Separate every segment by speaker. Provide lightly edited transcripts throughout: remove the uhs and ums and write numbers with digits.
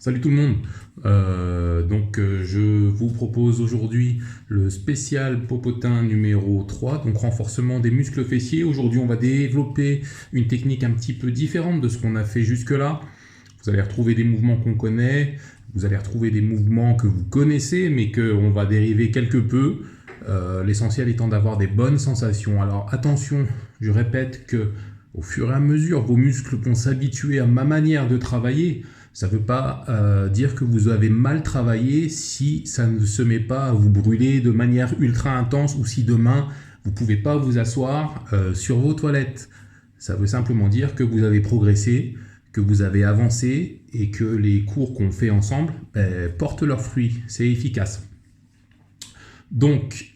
Speaker 1: Salut tout le monde. Je vous propose aujourd'hui le spécial popotin numéro 3, donc renforcement des muscles fessiers. Aujourd'hui, on va développer une technique un petit peu différente de ce qu'on a fait jusque-là. Vous allez retrouver des mouvements qu'on connaît, vous allez retrouver des mouvements que vous connaissez, mais qu'on va dériver quelque peu. L'essentiel étant d'avoir des bonnes sensations. Alors attention, je répète que au fur et à mesure, vos muscles vont s'habituer à ma manière de travailler. Ça ne veut pas dire que vous avez mal travaillé si ça ne se met pas à vous brûler de manière ultra intense ou si demain vous ne pouvez pas vous asseoir sur vos toilettes. Ça veut simplement dire que vous avez progressé, que vous avez avancé et que les cours qu'on fait ensemble portent leurs fruits. C'est efficace. Donc,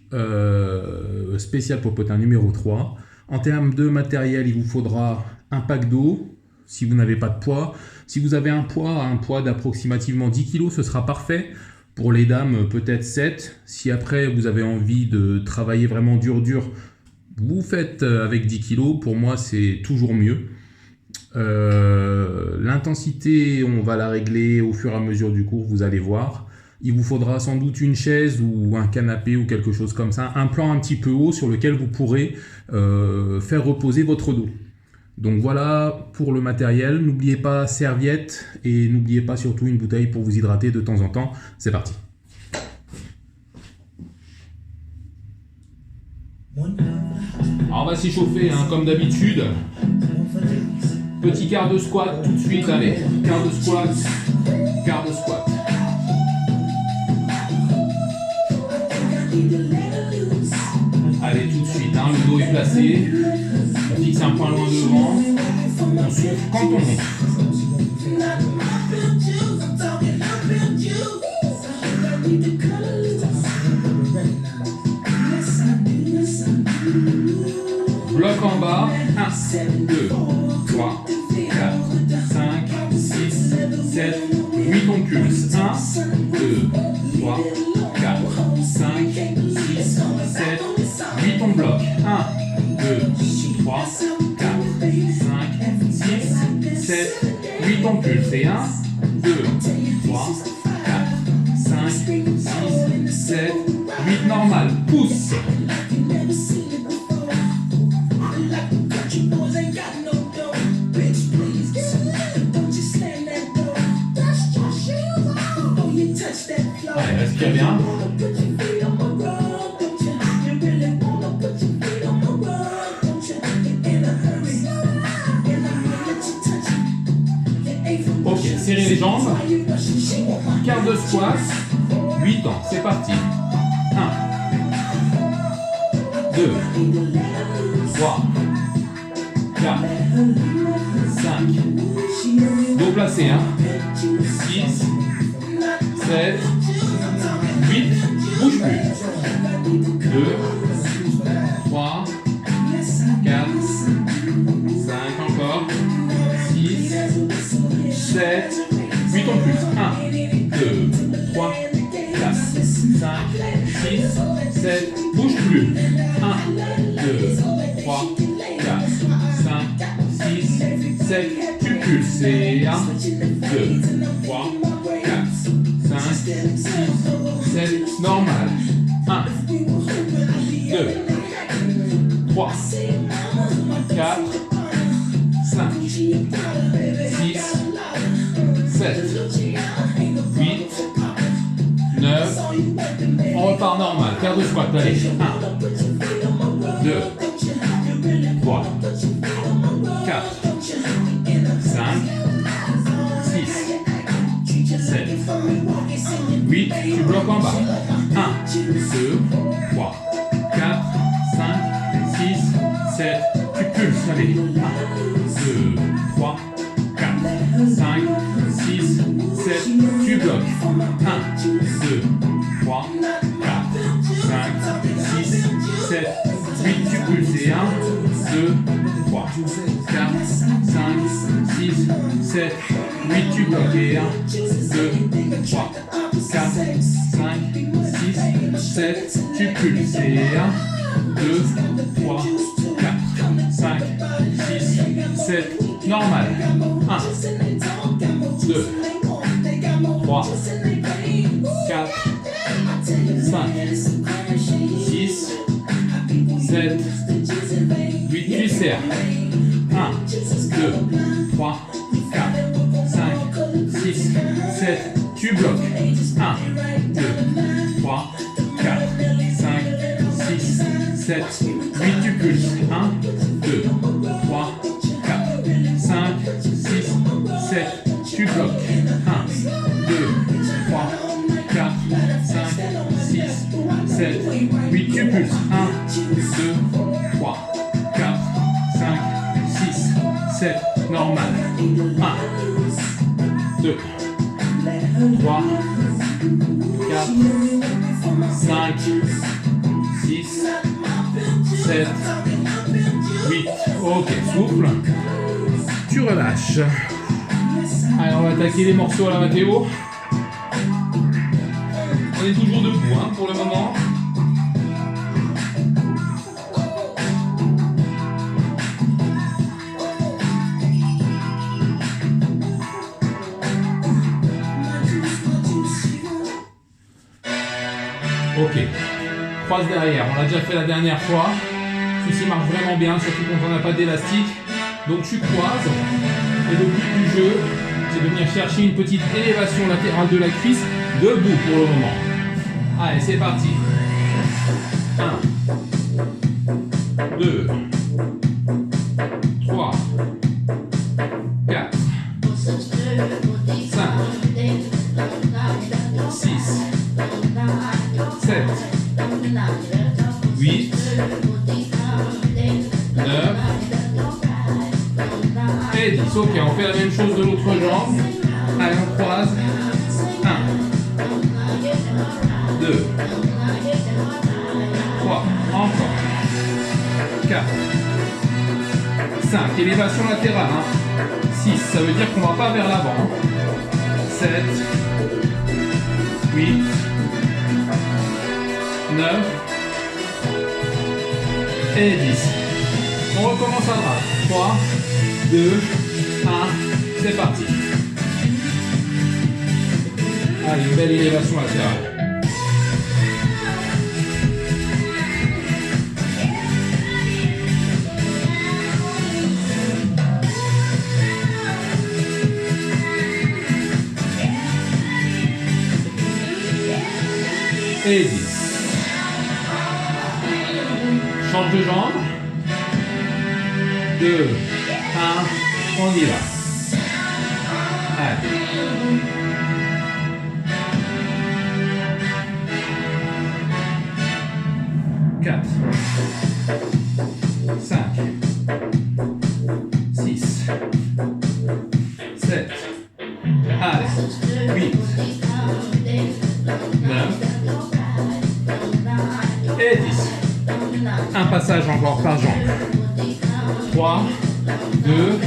Speaker 1: spécial popotin numéro 3. En termes de matériel, il vous faudra un pack d'eau si vous n'avez pas de poids. Si vous avez un poids d'approximativement 10 kg, ce sera parfait. Pour les dames, peut-être 7. Si après vous avez envie de travailler vraiment dur, vous faites avec 10 kg. Pour moi, c'est toujours mieux. L'intensité, on va la régler au fur et à mesure du cours, vous allez voir. Il vous faudra sans doute une chaise ou un canapé ou quelque chose comme ça, un plan un petit peu haut sur lequel vous pourrez faire reposer votre dos. Donc voilà pour le matériel. N'oubliez pas serviette et n'oubliez pas surtout une bouteille pour vous hydrater de temps en temps. C'est parti. Alors on va s'échauffer comme d'habitude. Petit quart de squat tout de suite, allez. Quart de squat, quart de squat. Allez tout de suite, le dos est placé. On fixe un point loin devant. On souffle quand on monte. Bloc en bas. 1, 2, 3, 4, 5, 6, 7, 8 on pulse. 1, 2, 3, 4, 5, 6, 7, 8 on bloque. 1, 2, 3, 4, 5, 6, 7, 8 on pulse. Et 1, 2, 3, 4, 5, 6, 7, 8 normal. Pousse. Allez, respire bien. Ok, serrez les jambes. Quart de squat. 8 ans, c'est parti. 1, 2, 3, 4, 5. Dos placé, 6, 7, 8, bouge plus. 2, 3, 4, 5 encore. 6, 7, 8 en plus. 1, 2, 3, 4, 5, 6, 7, bouge plus. 1, 2, 3, 4, 5, 6, 7, tu pulses. Et 1, 2, 3, 4, 5, 6, 7, normal. 1, 2, 3, 4, 5, 6, 7, 8, 9. On repart normal. Quart de squat. Allez. 1, 2, 3, 4, 5, 6, 7, 8, tu bloques en bas. 1, 2, 3, 4, 5, 6, 7, tu pulses. Allez. 1, 2, 3, 4, 5, 6, 7, tu bloques. 1, 2, 3, 4, 5, 6, 7, 8, tu pulses. Et 1, 2, 3, 4, 5, 6, 7, 8, tu bloques. Et 1, 2, 3, 4, 5, 6, 7, tu pulses. Et 1, 2, 3, 4, 5, 6, 7, normal. 1, 2, 3, 4, 5, 6, 7, 8, tu serres. 1, 2, 3, 4, 5, 6, 7, tu bloques. 1, 2, 3, 4, 5, 6, 7, 8, tu pulses. 1, 2, 3, 4, 5, 6, 7, tu bloques. 1, 2, 3, 4, 5, 6, 7, 8, tu pulses. 1, 2, 3, 4, 5, 6, 7, normal. 1, 2, 3, 4, 5, 6, 7, 8. Ok, souffle. Tu relâches. Allez, on va attaquer les morceaux à la Mathéo. On est toujours debout hein, pour le moment. Ok, croise derrière, on l'a déjà fait la dernière fois. Celui-ci marche vraiment bien, surtout quand on n'a pas d'élastique. Donc tu croises, et le but du jeu, c'est de venir chercher une petite élévation latérale de la cuisse, debout pour le moment. Allez, c'est parti. 1, 2, 3, 4, 5, 6, 7, 8, 9 et 10. Ok, on fait la même chose de l'autre jambe. Allez, on croise. 1, 2, 3, encore. 4, 5, élévation latérale. 6, ça veut dire qu'on ne va pas vers l'avant. 7, 8, 9 et 10. On recommence à droite. 3, 2, 1, c'est parti. Allez, une belle élévation latérale. Et 10. Change de jambe. 2, 1, on y va. Allez. Quatre, 5, 6, 7, allez, 8, 9 et 10. Un passage encore par jambe. 3, 2,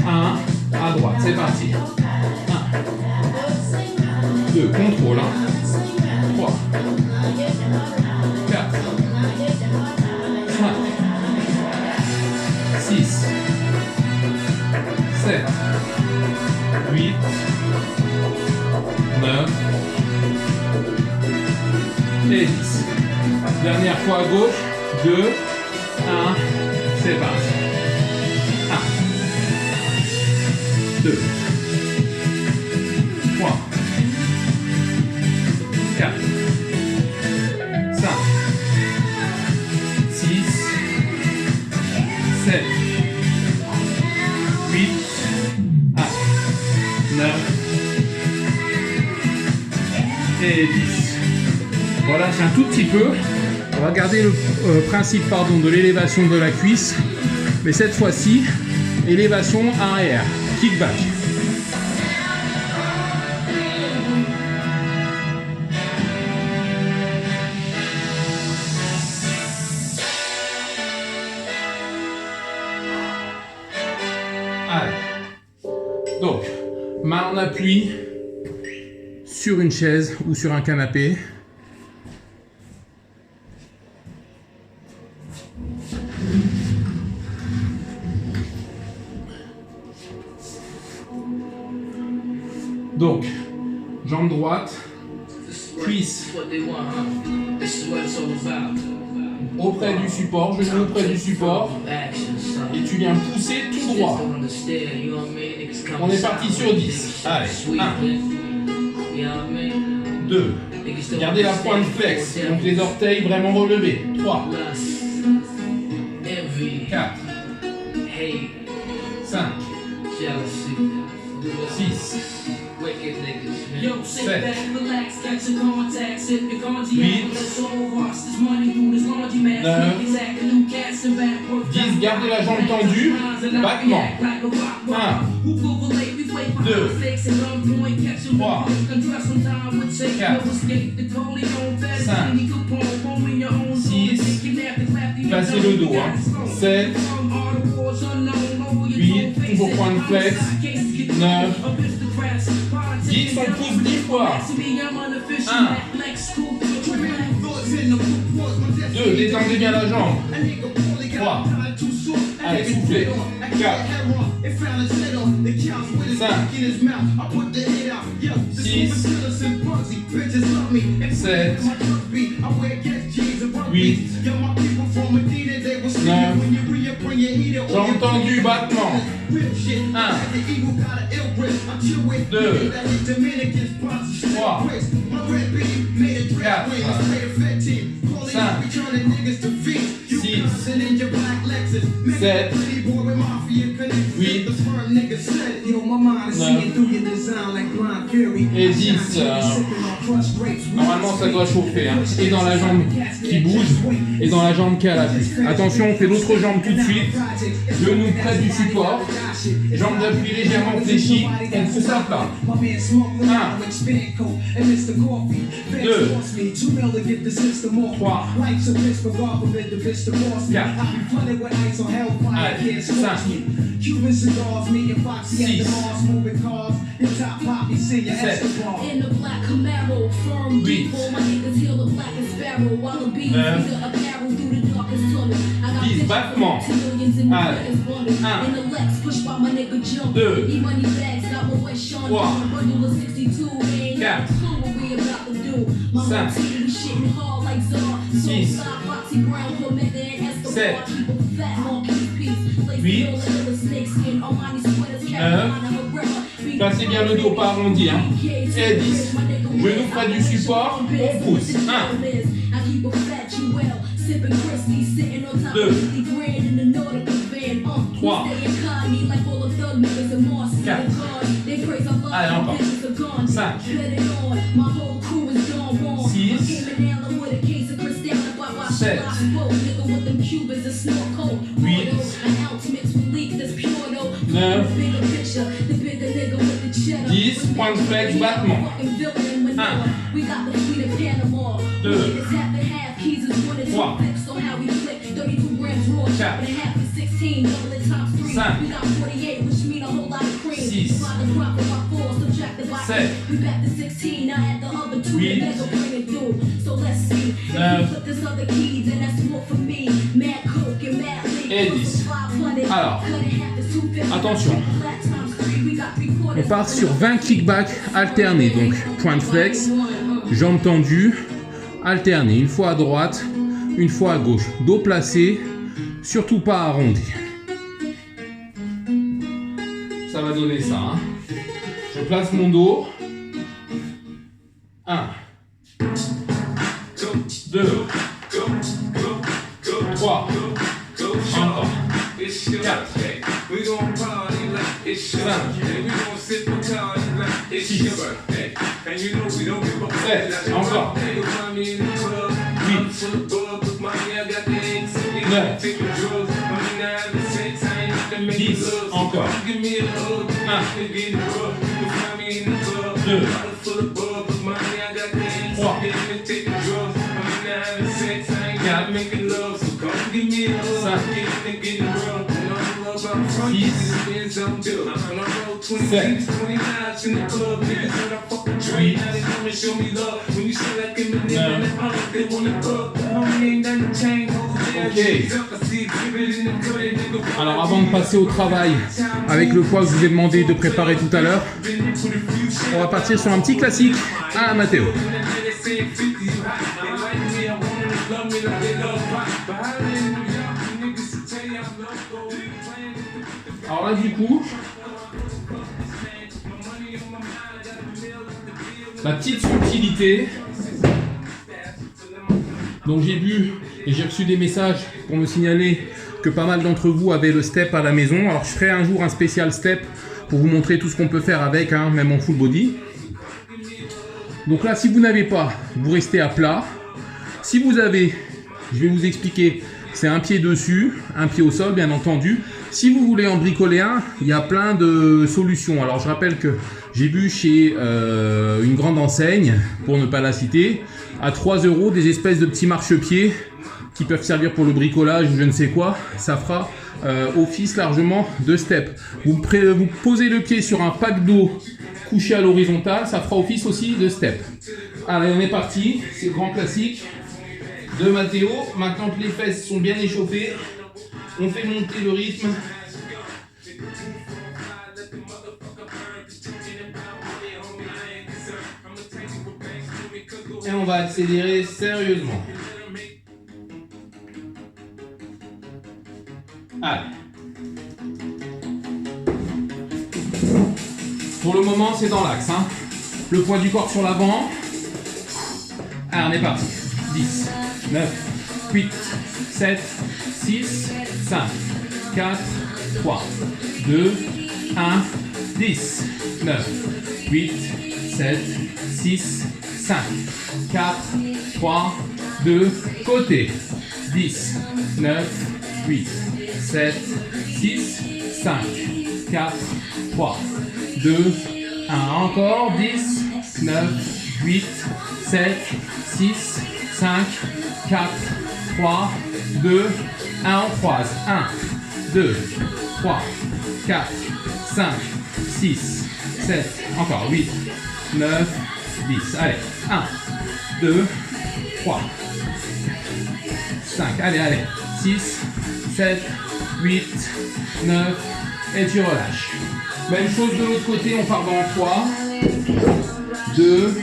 Speaker 1: 1, à droite, c'est parti. 1, 2, contrôle. 3, 4, 5, 6, 7, 8, 9 et 10. Dernière fois à gauche. 2, 1, c'est parti. 1, 2, 3, 4, 5, 6, 7, 8, 9 et 10. Voilà, c'est un tout petit peu. On va garder le principe de l'élévation de la cuisse, mais cette fois-ci, élévation arrière, kickback. Allez. Donc, main en appui sur une chaise ou sur un canapé. Donc, jambe droite, cuisse auprès du support, genou auprès du support, et tu viens pousser tout droit. On est parti sur 10. Allez, 1, 2, gardez la pointe flex, donc les orteils vraiment relevés. 3, 4, 5, 6, 7, 8, 9, 10, gardez la jambe tendue, battement. 1, 2, 3, 4, 5, 6, placez le dos, 7, 8, toujours point de flex, 9, 10, on pousse 10 fois. 1, 2, détendez bien la jambe. 3, allez, soufflez. 4, 5, 6, 7, 8, 9, jambe tendue, battement. 1, 2, 3, 4, 5, 6, 7, 8, 9 et 10. Normalement ça doit chauffer, hein. Et dans la jambe qui bouge et dans la jambe qui est à l'appui. Attention, on fait l'autre jambe tout de suite. Genou près du support. Jambe d'appui légèrement fléchie. On pousse à plat. 1, 2, 3, 4, allez, 5, 6, 7, 8, 9, 10, battement. Allez, 1, 2, 3, 4, 5, 6, 7, 8, 9, placez bien le dos, pas arrondi, hein. Et 10. Genou près du support, on pousse. 1, 2, 3, 4, allez encore, 5, 6, 7, 8, 9, 10, point de flex, battement. 1, 2, 3, 4, 5, 6, 7, 8, 9 et 10. Alors, attention, on part sur 20 kickbacks alternés, donc point de flex, jambes tendues, alternés, une fois à droite, une fois à gauche, dos placé, surtout pas arrondi. Ça va donner ça, hein. Je place mon dos. 1, 2, 3, encore, 4, 5, 6, 7, encore, 8, 9, 10, encore, 1, 2, 3, 4, 5, 6, 7, 8, 9, 10. Ok. Alors avant de passer au travail avec le poids que je vous ai demandé de préparer tout à l'heure, on va partir sur un petit classique à Matteo. Alors là du coup, la petite subtilité. Donc j'ai vu et j'ai reçu des messages pour me signaler que pas mal d'entre vous avaient le step à la maison. Alors je ferai un jour un spécial step pour vous montrer tout ce qu'on peut faire avec, hein, même en full body. Donc là, si vous n'avez pas, vous restez à plat. Si vous avez, je vais vous expliquer, c'est un pied dessus, un pied au sol, bien entendu. Si vous voulez en bricoler un, il y a plein de solutions. Alors je rappelle que j'ai vu chez une grande enseigne, pour ne pas la citer, à 3 € des espèces de petits marchepieds qui peuvent servir pour le bricolage ou je ne sais quoi. Ça fera office largement de step. Vous posez le pied sur un pack d'eau couché à l'horizontale, ça fera office aussi de step. Allez, on est parti, c'est le grand classique de Matteo. Maintenant que les fesses sont bien échauffées, on fait monter le rythme. Et on va accélérer sérieusement. Allez. Pour le moment, c'est dans l'axe. Hein. Le poids du corps sur l'avant. Allez, on est parti. 10, 9, 8, 7, 6, 5, 4, 3, 2, 1, 10, 9, 8, 7, 6, 5, 4, 3, 2, côté. 10, 9, 8, 7, 6, 5, 4, 3, 2, 1, encore, 10, 9, 8, 7, 6, 5, 4, 3, 2, 1, on croise, 1, 2, 3, 4, 5, 6, 7, encore, 8, 9, 10, allez, 1, 2, 3, 5, allez, 6, 7, 8, 9, et tu relâches. Même chose de l'autre côté, on part dans 3, 2,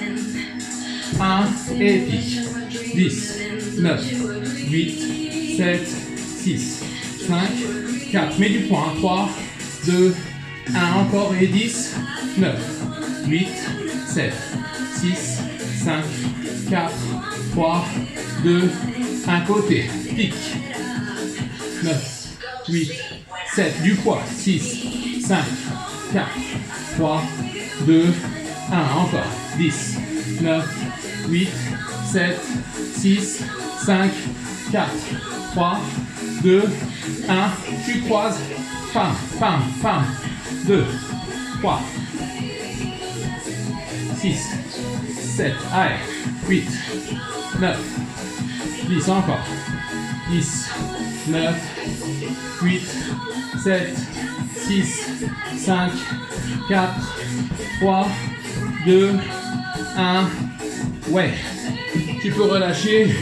Speaker 1: 1, et pique. 10, 9, 8, 7, 6, 5, 4, mets du poing, 3, 2, 1, encore, et 10, 9, 8, 7, 6, 5, 4, 3, 2, 1, côté, pique. 9, 8, 7, du poids, 6, 5, 4, 3, 2, 1, encore, 10, 9, 8, 7, 6, 5, 4, 3, 2, 1, tu croises, pam, pam, pam, 2, 3, 6, 7, allez, 8, 9, 10, encore, 10, 9, 8, 7, 6, 5, 4, 3, 2, 1, ouais, tu peux relâcher,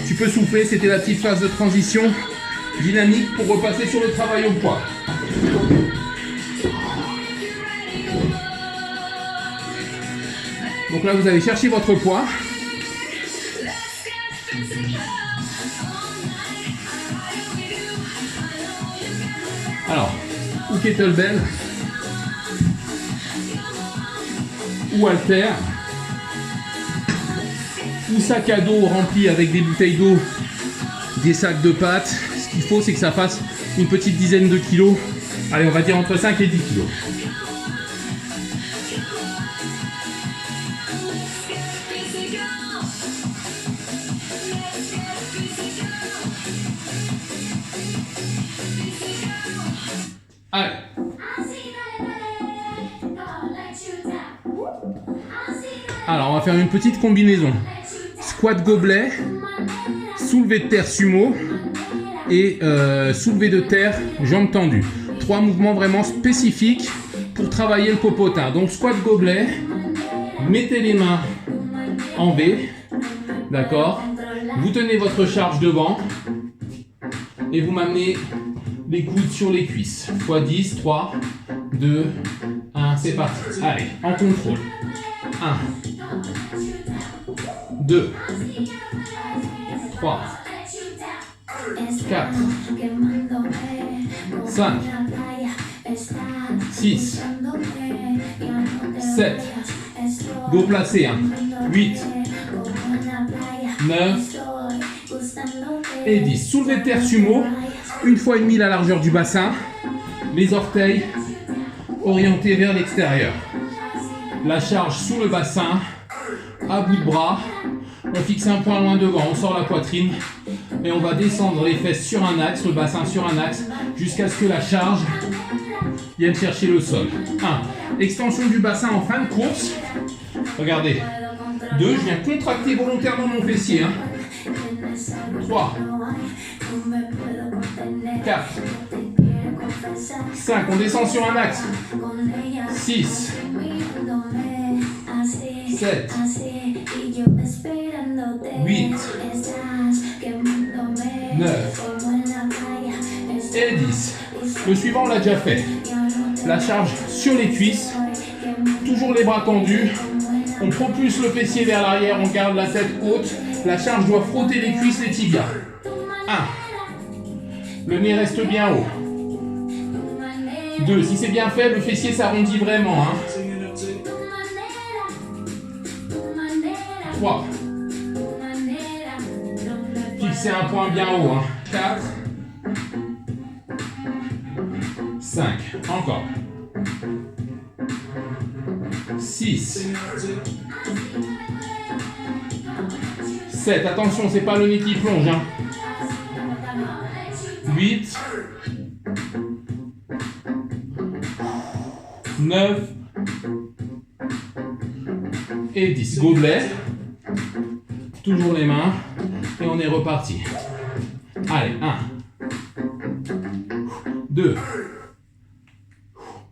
Speaker 1: tu peux souffler, c'était la petite phase de transition dynamique pour repasser sur le travail au poids. Donc là vous allez chercher votre poids. Alors, ou kettlebell, ou halter, ou sac à dos rempli avec des bouteilles d'eau, des sacs de pâtes. Ce qu'il faut, c'est que ça fasse une petite dizaine de kilos. Allez, on va dire entre 5 et 10 kilos. Allez. Alors, on va faire une petite combinaison. Squat gobelet, soulevé de terre sumo et soulevé de terre jambes tendues. 3 mouvements vraiment spécifiques pour travailler le popotin. Donc, squat gobelet, mettez les mains en V, d'accord? Vous tenez votre charge devant et vous m'amenez les coudes sur les cuisses. X 10, 3, 2, 1, c'est parti. Allez, en contrôle. 1, 2, 3, 4, 5, 6, 7, go placé, 8, 9 et 10. Soulevé de terre sumo, 1,5 fois la largeur du bassin, les orteils orientés vers l'extérieur. La charge sous le bassin, à bout de bras, on fixe un point loin devant, on sort la poitrine et on va descendre les fesses sur un axe, le bassin sur un axe, jusqu'à ce que la charge vienne chercher le sol. 1. Extension du bassin en fin de course. Regardez. 2. Je viens contracter volontairement mon fessier. 3. 4. 5. On descend sur un axe. 6. 7. 8. 9. Et 10. Le suivant, on l'a déjà fait. La charge sur les cuisses. Toujours les bras tendus. On propulse le fessier vers l'arrière, on garde la tête haute. La charge doit frotter les cuisses, les tibias. 1. Le nez reste bien haut. 2. Si c'est bien fait, le fessier s'arrondit vraiment. 3. Fixez un point bien haut. 4. 5. Encore. 6. 7. Attention, c'est pas le nez qui plonge. 8. 9. Et 10. Gobelet. Toujours les mains. Et on est reparti. Allez, 1. 2.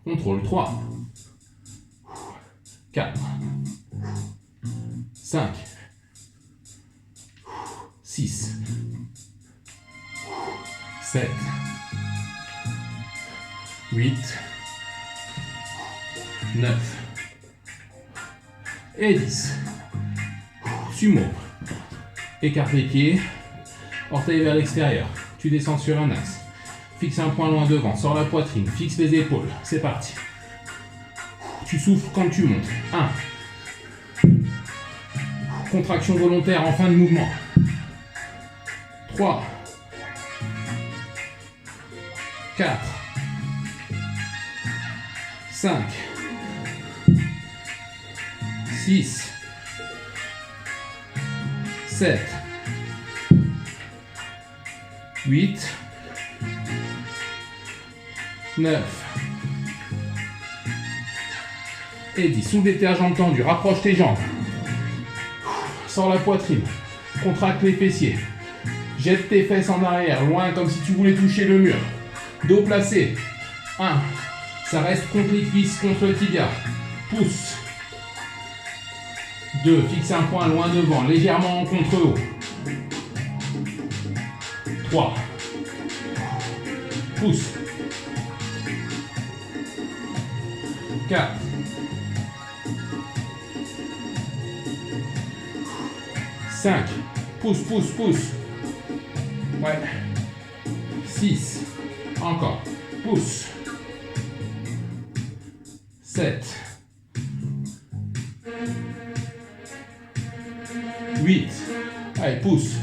Speaker 1: Contrôle 3. 4. 5. 6. 7. 8. 9. Et 10. Sumo. Écarte les pieds. Orteils vers l'extérieur. Tu descends sur un axe. Fixe un point loin devant. Sors la poitrine. Fixe les épaules. C'est parti. Tu souffles quand tu montes. 1. Contraction volontaire en fin de mouvement. 3. 4. 5. 6. 7. 8. 9. Et 10. Soulève tes jambes tendues. Rapproche tes jambes. Sors la poitrine. Contracte les fessiers. Jette tes fesses en arrière, loin comme si tu voulais toucher le mur. Dos placé. 1. Ça reste contre les cuisses, contre le tibia. Pousse. 2. Fixe un point loin devant, légèrement en contre-haut. 3. Pousse. 4. 5. Pousse, pousse, pousse. Ouais. 6. Encore. Pousse. 7. 8. Allez, pousse.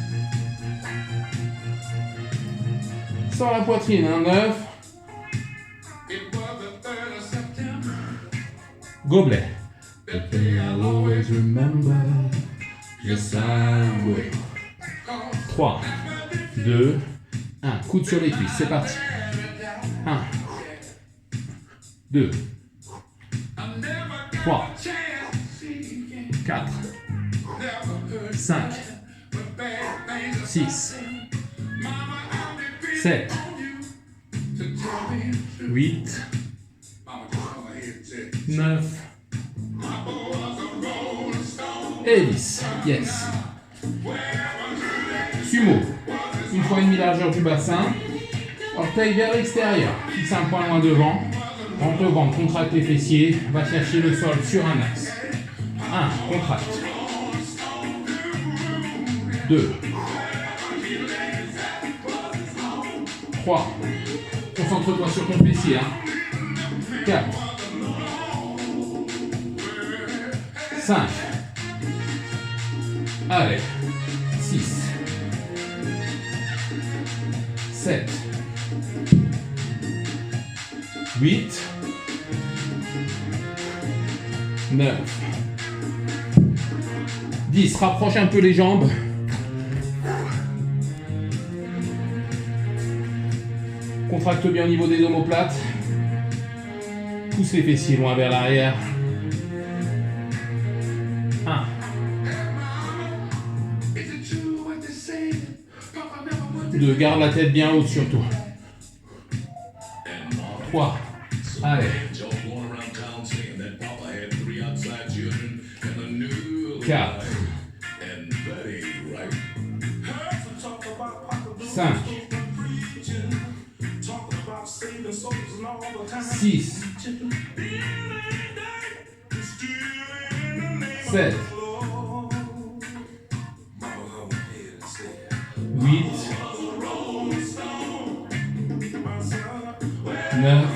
Speaker 1: Sors la poitrine. 9. Gobelet. I'll always remember. Yes, I will. 3, 2, 1. Coude sur les cuisses. C'est parti. 1, 2, 3, 4, 5, 6, 7, 8, 9 et 10. Yes. sumo. Une fois et demi largeur du bassin. Orteil vers l'extérieur. Fixe un point loin devant. Rentre le ventre, contracte les fessiers. Va chercher le sol sur un axe. 1. Contracte. 2. 3. Concentre-toi sur ton fessier. 4. 5. Allez. 6. 7. 8. 9. 10. Rapproche un peu les jambes. Contracte bien au niveau des omoplates. Pousse les fessiers loin vers l'arrière. 1. 2. Garde la tête bien haute surtout. 3. Allez. 4. 5. 6. 7. 8. 9.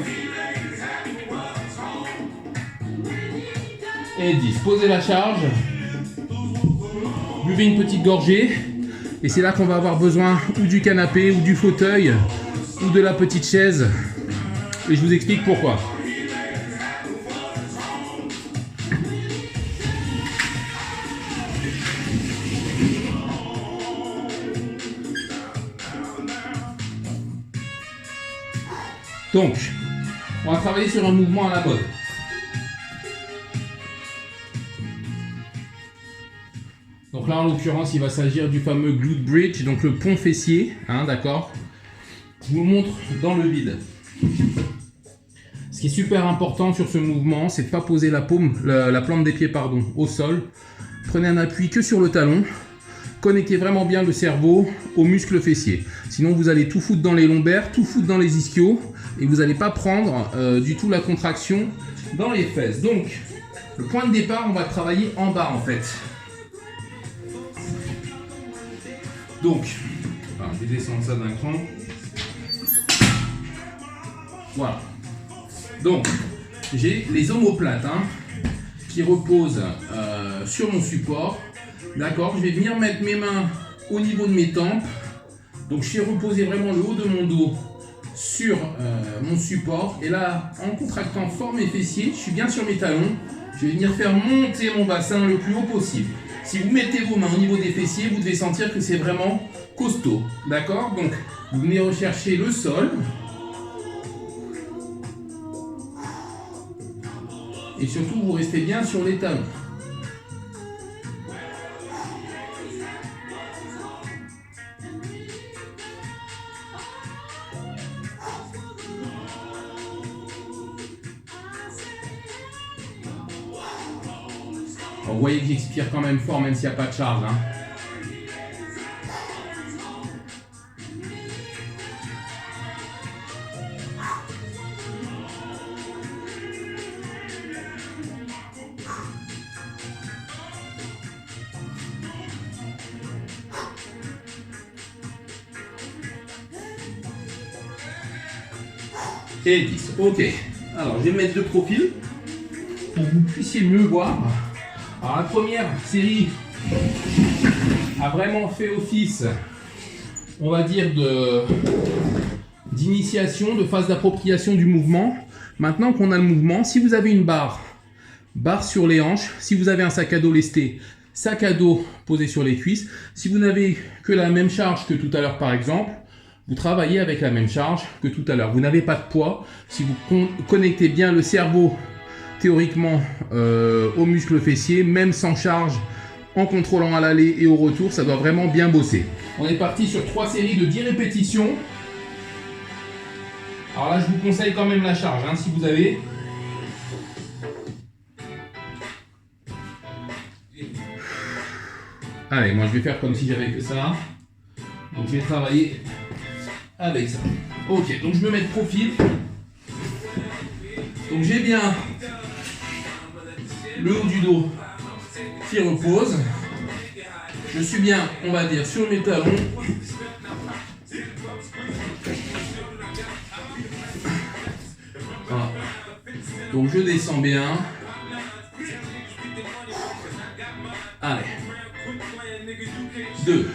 Speaker 1: Et 10. Posez la charge. Buvez une petite gorgée. Et c'est là qu'on va avoir besoin ou du canapé, ou du fauteuil, ou de la petite chaise. Et je vous explique pourquoi. Donc, on va travailler sur un mouvement à la mode. Donc là, en l'occurrence, il va s'agir du fameux glute bridge, donc le pont fessier, d'accord. Je vous le montre dans le vide. Ce qui est super important sur ce mouvement, c'est de ne pas poser la plante des pieds au sol. Prenez un appui que sur le talon. Connectez vraiment bien le cerveau aux muscles fessiers. Sinon, vous allez tout foutre dans les lombaires, tout foutre dans les ischios et vous n'allez pas prendre du tout la contraction dans les fesses. Donc, le point de départ, on va travailler en bas en fait. Donc, je vais descendre ça d'un cran. Voilà. Donc, j'ai les omoplates qui reposent sur mon support. D'accord, je vais venir mettre mes mains au niveau de mes tempes. Donc, je vais reposer vraiment le haut de mon dos sur mon support. Et là, en contractant fort mes fessiers, je suis bien sur mes talons. Je vais venir faire monter mon bassin le plus haut possible. Si vous mettez vos mains au niveau des fessiers, vous devez sentir que c'est vraiment costaud. D'accord? Donc, vous venez rechercher le sol. Et surtout, vous restez bien sur les talons. Alors, vous voyez que j'expire quand même fort, même s'il n'y a pas de charge. Et 10. Ok. Alors, je vais mettre de profil pour que vous puissiez mieux voir. Alors, la première série a vraiment fait office, on va dire, d'initiation, de phase d'appropriation du mouvement. Maintenant qu'on a le mouvement, si vous avez une barre sur les hanches, si vous avez un sac à dos lesté, sac à dos posé sur les cuisses, si vous n'avez que la même charge que tout à l'heure par exemple, vous travaillez avec la même charge que tout à l'heure. Vous n'avez pas de poids. Si vous connectez bien le cerveau théoriquement aux muscles fessiers, même sans charge, en contrôlant à l'aller et au retour, ça doit vraiment bien bosser. On est parti sur 3 séries de 10 répétitions. Alors là, je vous conseille quand même la charge, si vous avez. Allez, moi je vais faire comme si j'avais que ça. Donc je vais travailler avec ça. Ok, donc je me mets de profil. Donc j'ai bien le haut du dos qui repose. Je suis bien, on va dire, sur mes talons. Voilà. Donc je descends bien. Allez. 2.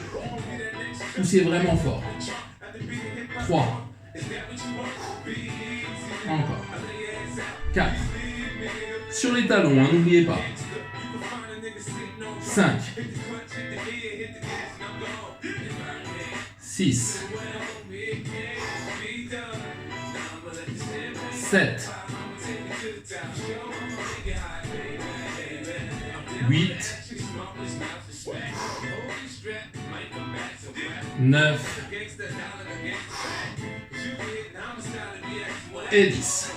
Speaker 1: Poussez vraiment fort. 3. Encore. 4. Sur les talons, hein, n'oubliez pas. 5. 6. 7. 8. 9. Et 10.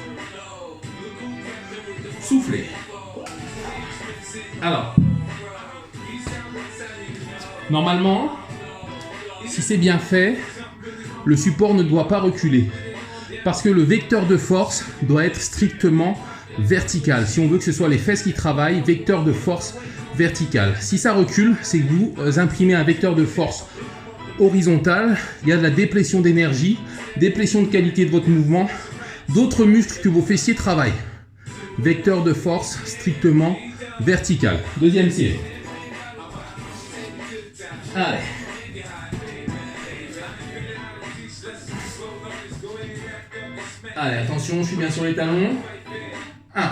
Speaker 1: Soufflez. Alors, normalement, si c'est bien fait, le support ne doit pas reculer. Parce que le vecteur de force doit être strictement vertical. Si on veut que ce soit les fesses qui travaillent, vecteur de force vertical. Si ça recule, c'est que vous imprimez un vecteur de force horizontal. Il y a de la déplétion d'énergie, déplétion de qualité de votre mouvement. D'autres muscles que vos fessiers travaillent. Vecteur de force strictement vertical. Deuxième série. Allez. Allez, attention, je suis bien sur les talons. 1.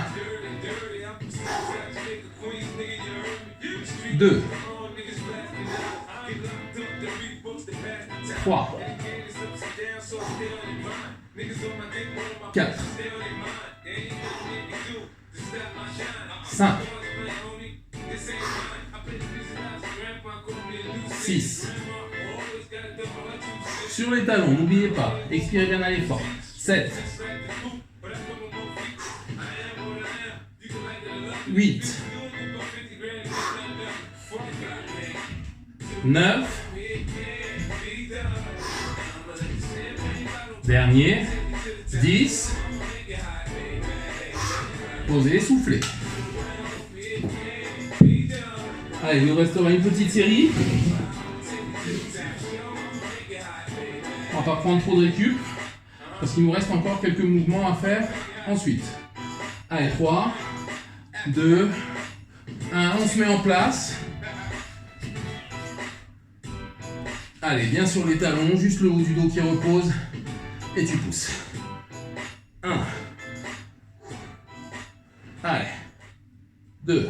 Speaker 1: 2. 3. 4. 5. 6. Sur les talons, n'oubliez pas. Expirez bien à l'effort. 7. 8. 9. Dernier. 10. Posez, soufflez. Allez, il nous restera une petite série. On va pas prendre trop de récup parce qu'il nous reste encore quelques mouvements à faire ensuite. Allez, 3, 2, 1, on se met en place. Allez, bien sur les talons, juste le haut du dos qui repose et tu pousses. 1. Allez. 2.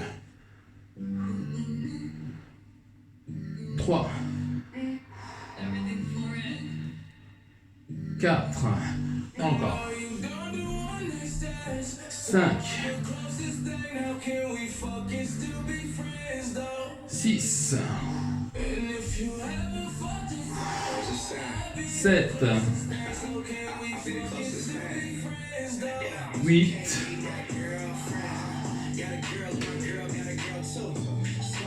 Speaker 1: 3. 4. Encore. 5. 6. 7. 8.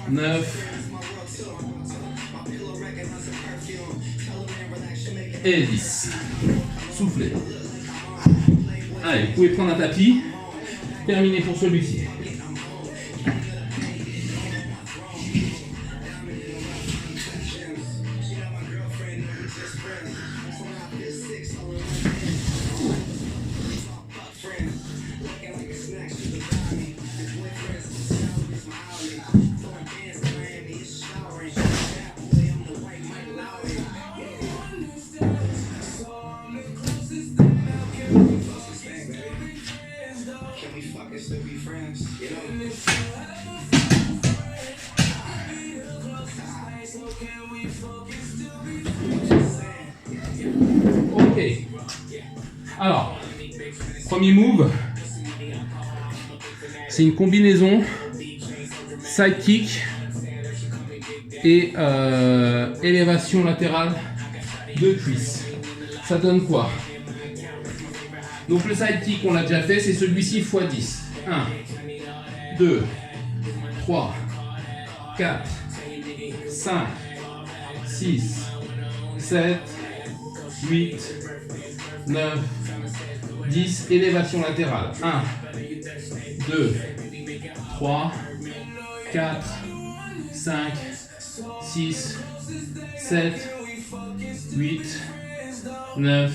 Speaker 1: 9. Et 10. Soufflez. Allez, vous pouvez prendre un tapis. Terminé pour celui-ci. Ok. Alors, premier move, c'est une combinaison side kick et élévation latérale de cuisse. Ça donne quoi? Donc le side kick, on l'a déjà fait, c'est celui-ci x 10. 1, 2, 3, 4, 5, 6, 7, 8, 9, 10. Élévation latérale. 1, 2, 3, 4, 5, 6, 7, 8, 9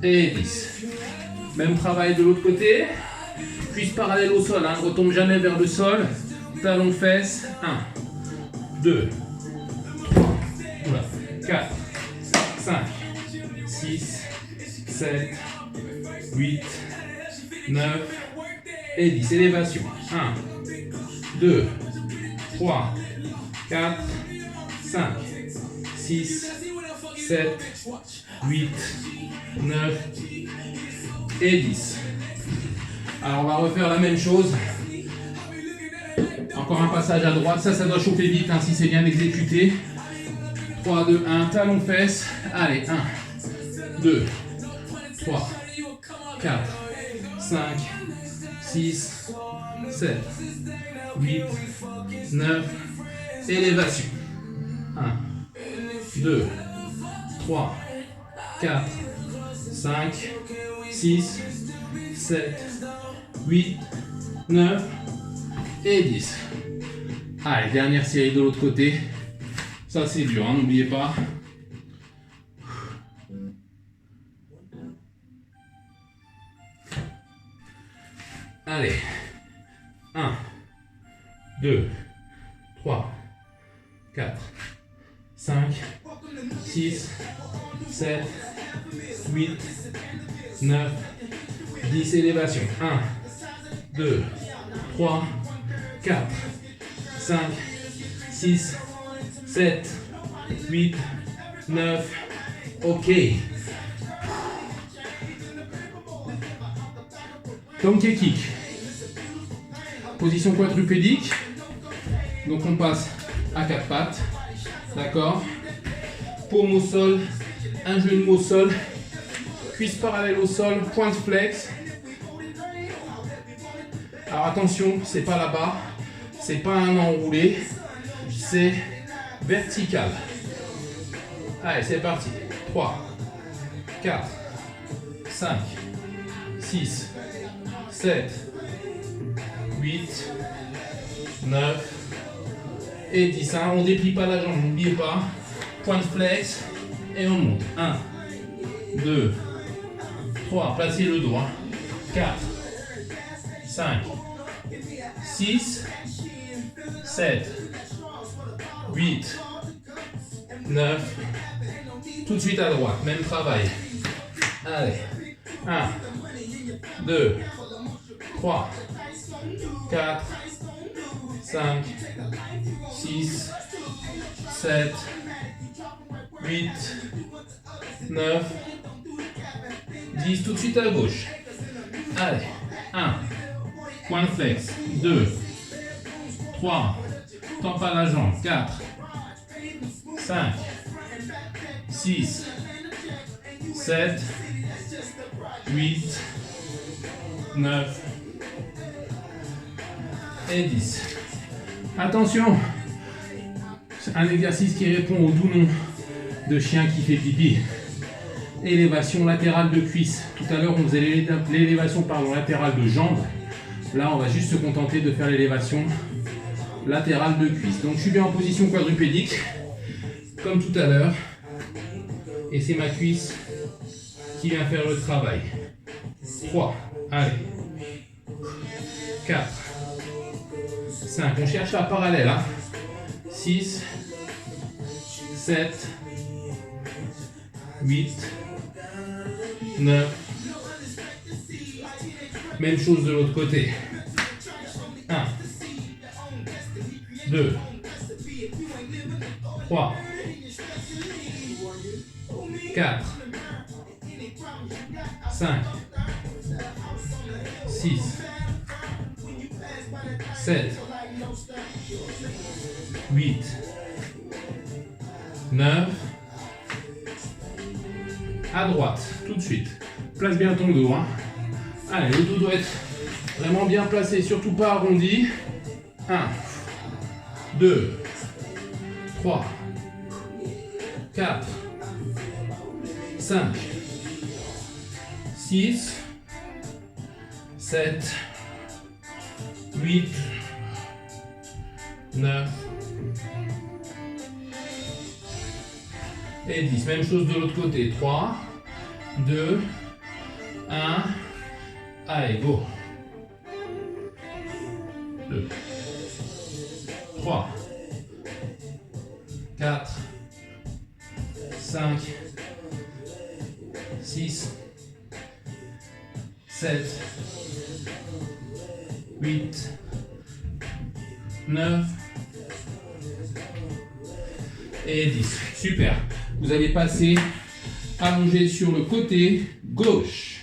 Speaker 1: et 10. Même travail de l'autre côté. Cuisse parallèle au sol, ne retombe jamais vers le sol. Talon fesses. 1, 2, 3, 4, 5, 6, 7, 8, 9 et 10. Élévation. 1, 2, 3, 4, 5, 6, 7, 8, 9 et 10. Alors on va refaire la même chose. Encore un passage à droite. Ça doit chauffer vite si c'est bien exécuté. 3, 2, 1. Talon fesses. Allez, 1, 2, 3, 4, 5, 6, 7, 8, 9. Élévation. 1, 2, 3, 4, 5, 6, 7, 8, 9 et 10. Allez, dernière série de l'autre côté. Ça c'est dur, n'oubliez pas. Allez. 1, 2, 3, 4, 5, 6, 7, 8, 9, 10. Élévation. 1, 2, 3, 4, 5, 6, 7, 8, 9. Ok. Donkey kick. Position quadrupédique. Donc on passe à 4 pattes. D'accord. Paume au sol. Un genou au sol. Cuisse parallèle au sol. Pointe flex. Alors attention, c'est pas là-bas. C'est pas un enroulé. C'est vertical. Allez, c'est parti. 3, 4, 5, 6, 7, 8, 9 et 10. On ne déplie pas la jambe, n'oubliez pas. Point de flex et on monte. 1, 2, 3, placez le doigt. 4, 5, 6, 7, 8, 9. Tout de suite à droite, même travail. Allez. 1, 2, 3, 4, 5, 6, 7, 8, 9, 10. Tout de suite à gauche. Allez. 1. Point flex. 2. 3. Tends pas la jambe. 4. 5. 6. 7. 8. 9. Et 10. Attention. C'est un exercice qui répond au doux nom de chien qui fait pipi. Élévation latérale de cuisse. Tout à l'heure, on faisait l'élévation latérale de jambe. Là, on va juste se contenter de faire l'élévation latérale de cuisse. Donc, je suis bien en position quadrupédique, comme tout à l'heure. Et c'est ma cuisse qui vient faire le travail. 3, allez. 4, 5. On cherche la parallèle. 6, 7, 8, 9. Même chose de l'autre côté. 1, 2, 3, 4, 5, 6, 7, 8, 9. À droite, tout de suite. Place bien ton dos. Allez, le dos doit être vraiment bien placé, surtout pas arrondi. 1, 2, 3, 4, 5, 6, 7, 8, 9 et 10. Même chose de l'autre côté. 3, 2, 1. Allez, go. 2, 3, 4, 5, 6, 7, 8, 9 et 10. Super. Vous allez passer allongé sur le côté gauche.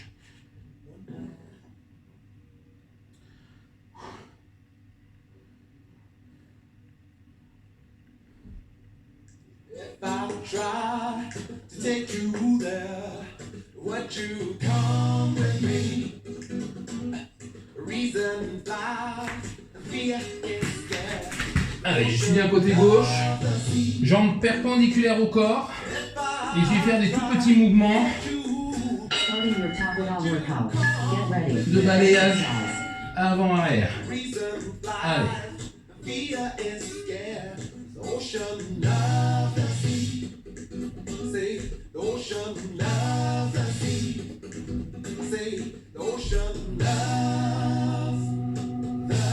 Speaker 2: Try to take you there. What you come with me? Reason fly, fear is there.
Speaker 1: Allez, je suis bien côté gauche, jambes perpendiculaires au corps, et je vais faire des tout petits mouvements de balayage avant-arrière. Allez.
Speaker 2: Fear is scared. The ocean loves the sea. Say the ocean loves the sea. Say the ocean loves the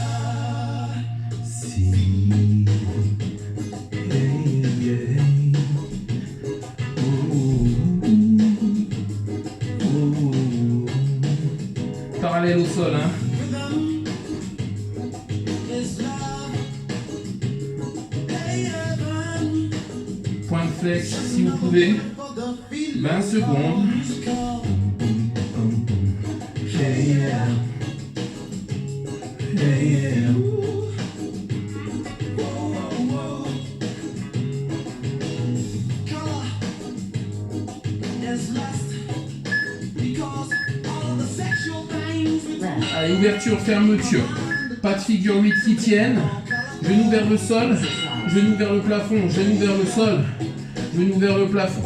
Speaker 2: sea. Yeah, yeah.
Speaker 1: Parallèle au sol, hein. Point de flex si vous pouvez. 20 secondes. Allez, ouverture, fermeture. Pas de figure 8 qui tiennent. Genoux vers le sol. Genoux vers le plafond. Genoux vers le sol. Genoux vers le plafond.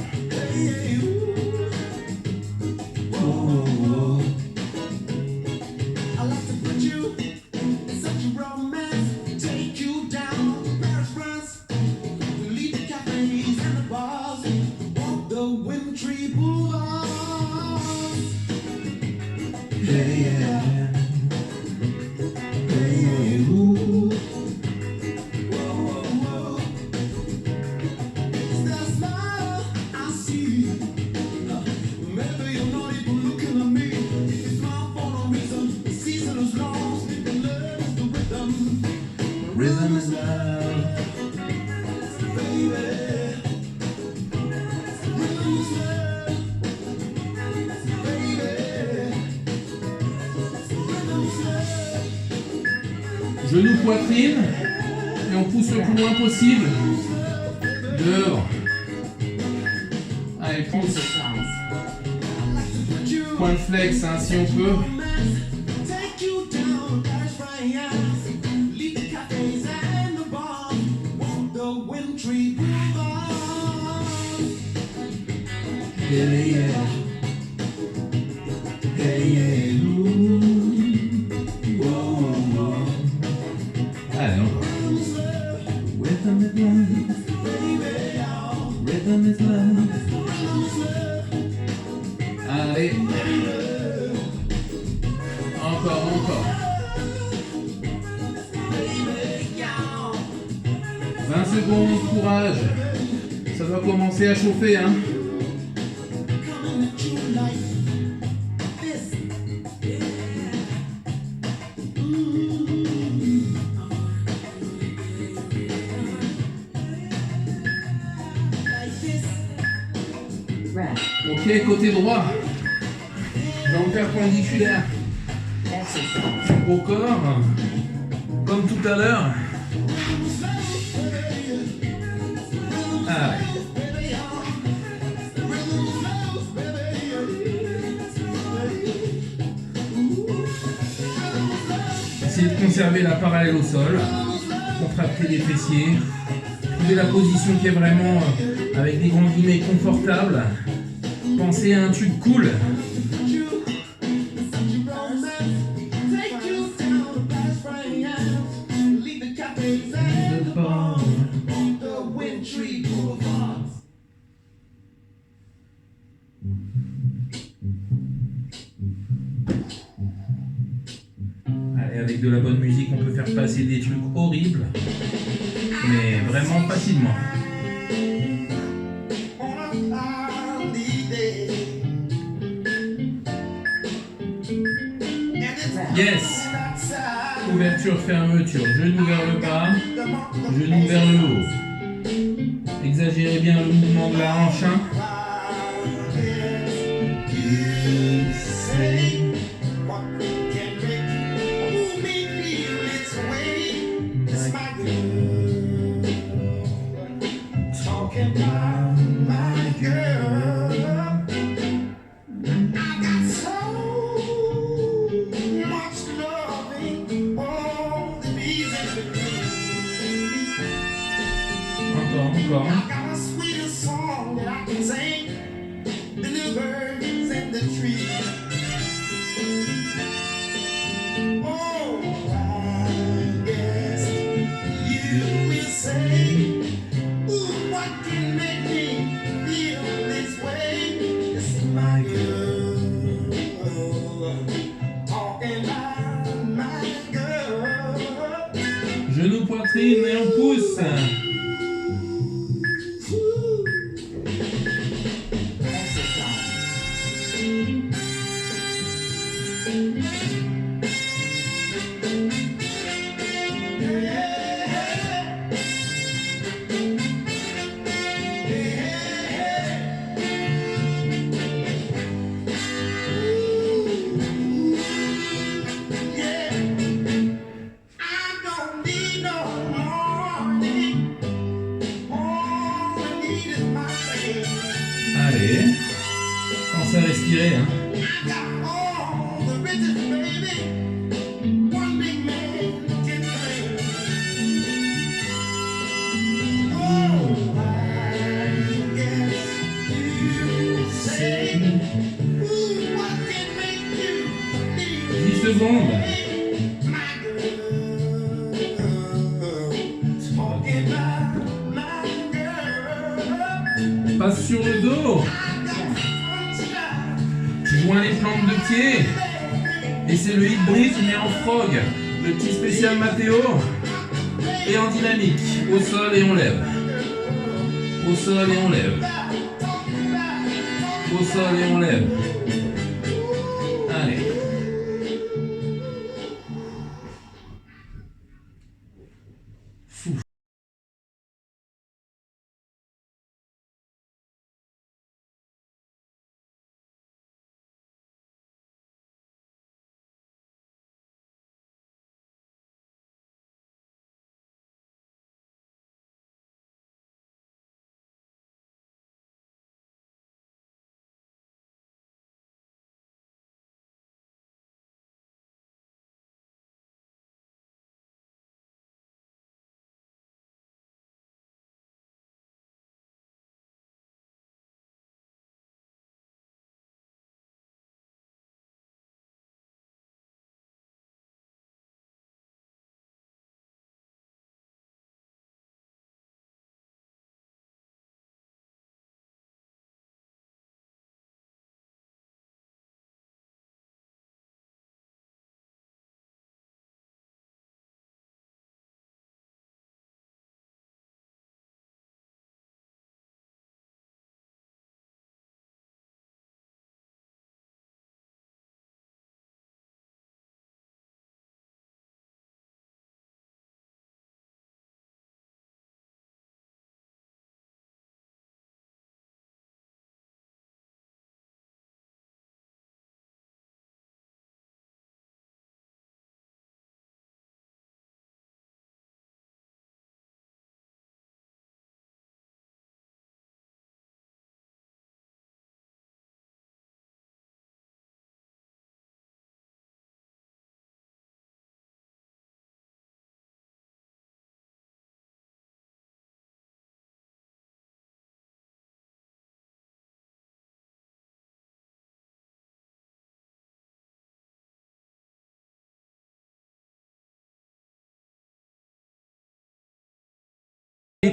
Speaker 1: Rhythm is love, baby. Rhythm is love, baby. Rhythm is love. Genou, poitrine, et on pousse le plus loin possible. Devant. Allez, pousse. Point de flex, hein, si on peut. Yeah, yeah. Yeah, yeah. Whoa, whoa. Allez, encore. Rhythm is love. Rhythm is love. Allez. Encore. 20 secondes, courage. Ça va commencer à chauffer, hein. Ok, côté droit, jambes perpendiculaires au corps, comme tout à l'heure. Allez. Essayez de conserver la parallèle au sol, contracter les fessiers, trouver la position qui est vraiment avec des grands guillemets confortable. Pensez à un truc cool. Allez, avec de la bonne musique, on peut faire passer des trucs horribles, mais vraiment facilement. Yes. Ouverture, fermeture, genou vers le bas, genou vers le haut. Exagérez bien le mouvement de la hanche. Hein. Encore. Genou, poitrine et on pousse. Allez, pensez à respirer. Hein. Secondes. Passe sur le dos. Tu joins les plantes de pied. Et c'est le hip bridge mais en frog. Le petit spécial Mathéo. Et en dynamique. Au sol et on lève. Au sol et on lève. Au sol et on lève. Allez.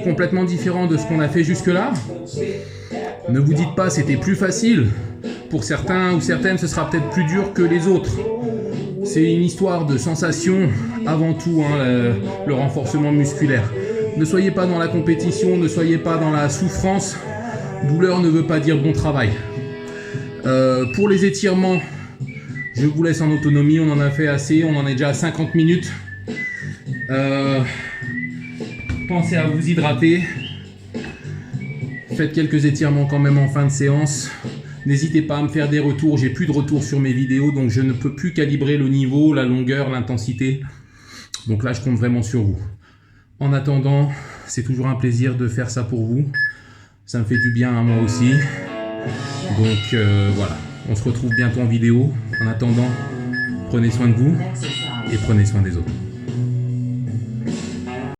Speaker 1: Complètement différent de ce qu'on a fait jusque-là. Ne vous dites pas c'était plus facile. Pour certains ou certaines, ce sera peut-être plus dur que les autres. C'est une histoire de sensation avant tout, hein, le renforcement musculaire. Ne soyez pas dans la compétition, ne soyez pas dans la souffrance. Douleur ne veut pas dire bon travail. Pour les étirements, je vous laisse en autonomie, on en a fait assez, on en est déjà à 50 minutes. Pensez à vous hydrater. Faites quelques étirements quand même en fin de séance. N'hésitez pas à me faire des retours, j'ai plus de retours sur mes vidéos, donc je ne peux plus calibrer le niveau, la longueur, l'intensité. Donc là, je compte vraiment sur vous. En attendant, c'est toujours un plaisir de faire ça pour vous. Ça me fait du bien à moi aussi. Donc voilà, on se retrouve bientôt en vidéo. En attendant, prenez soin de vous et prenez soin des autres.